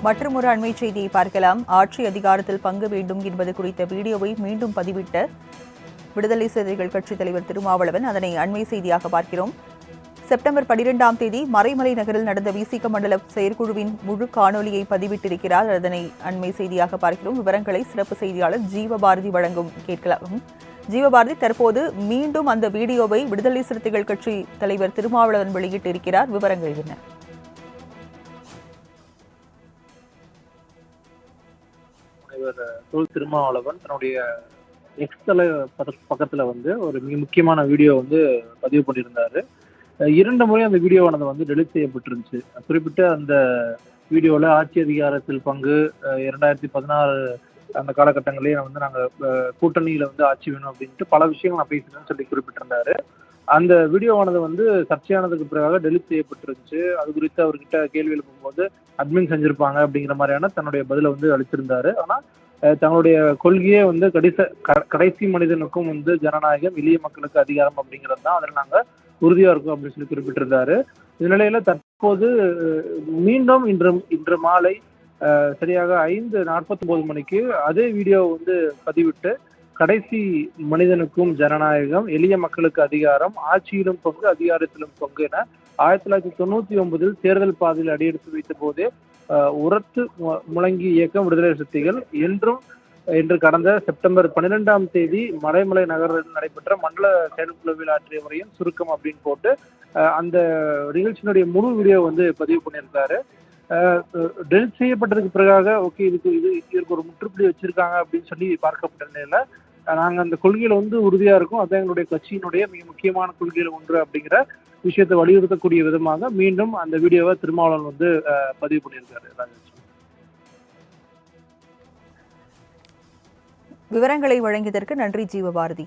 மற்றொரு அண்மை செய்தியை பார்க்கலாம். ஆட்சி அதிகாரத்தில் பங்கு வேண்டும் என்பது குறித்த வீடியோவை மீண்டும் பதிவிட்ட விடுதலை சிறுத்தைகள் கட்சித் தலைவர் திருமாவளவன் அதனை அண்மை செய்தியாக பார்க்கிறோம். செப்டம்பர் 12ஆம் தேதி மறைமலை நகரில் நடந்த விசிக மண்டல செயற்குழுவின் முழு காணொலியை பதிவிட்டிருக்கிறார். அதனை அண்மை செய்தியாக பார்க்கிறோம். விவரங்களை சிறப்பு செய்தியாளர் ஜீவபாரதி வழங்கும் கேட்கலாம். ஜீவபாரதி, தற்போது மீண்டும் அந்த வீடியோவை விடுதலை சிறுத்தைகள் கட்சி தலைவர் திருமாவளவன் வெளியிட்டிருக்கிறார். விவரங்கள் என்ன? திருமாவளவன் தன்னுடைய எக்ஸ் தலை பக்கத்துல ஒரு மிக முக்கியமான வீடியோ பதிவு பண்ணியிருந்தாரு. 2 முறை அந்த வீடியோவானது டெலிட் செய்யப்பட்டிருந்துச்சு. குறிப்பிட்ட அந்த வீடியோவில் ஆட்சி அதிகாரத்தில் பங்கு 2016 அந்த காலகட்டங்களே நாங்கள் கூட்டணியில் ஆட்சி வேணும் அப்படின்ட்டு பல விஷயங்கள் நான் பேசினேன்னு சொல்லி குறிப்பிட்டிருந்தாரு. அந்த வீடியோவானது சர்ச்சையானதுக்கு பிறகு டெலிட் செய்யப்பட்டிருந்துச்சு. அது குறித்து அவர்கிட்ட கேள்வி எழுப்பும்போது அட்மின் செஞ்சிருப்பாங்க அப்படிங்கிற மாதிரியான தன்னுடைய பதிலை அளிச்சிருந்தாரு. ஆனால் தங்களுடைய கொள்கையே கடைசி மனிதனுக்கும் ஜனநாயகம், எளிய மக்களுக்கு அதிகாரம் அப்படிங்கிறது தான், அதில் நாங்கள் உறுதியா இருக்கும் அப்படின்னு சொல்லி குறிப்பிட்டிருந்தாரு. இந்த நிலையில தற்போது மீண்டும் இன்று மாலை சரியாக 5:49 மணிக்கு அதே வீடியோ பதிவிட்டு கடைசி மனிதனுக்கும் ஜனநாயகம், எளிய மக்களுக்கு அதிகாரம், ஆட்சியிலும் பங்கு, அதிகாரத்திலும் பங்கு என 1999 தேர்தல் பாதையில் அடியெடுத்து வைத்த போதே உரத்து முழங்கி இயக்கம் விடுதலை சிறுத்தைகள் என்று கடந்த செப்டம்பர் 12ஆம் தேதி மறைமலை நகரில் நடைபெற்ற மண்டல செயற்குழுவில் ஆற்றிய முறையும் சுருக்கம் அப்படின்னு போட்டு அந்த நிகழ்ச்சியினுடைய முழு வீடியோ பதிவு பண்ணியிருக்காரு. டெலிட் செய்யப்பட்டதுக்கு பிறகாக ஓகே இதற்கு ஒரு முற்றுப்புள்ளி வச்சிருக்காங்க அப்படின்னு சொல்லி பார்க்கப்பட்ட நிலையில நாங்கள் அந்த கொள்கையில உறுதியா இருக்கும், அதான் எங்களுடைய கட்சியினுடைய மிக முக்கியமான கொள்கையில ஒன்று அப்படிங்கிற விஷயத்தை வலியுறுத்தக்கூடிய விதமாக மீண்டும் அந்த வீடியோவை திருமாவளவன் பதிவு பண்ணியிருக்காரு. விவரங்களை வழங்கியதற்கு நன்றி ஜீவபாரதி.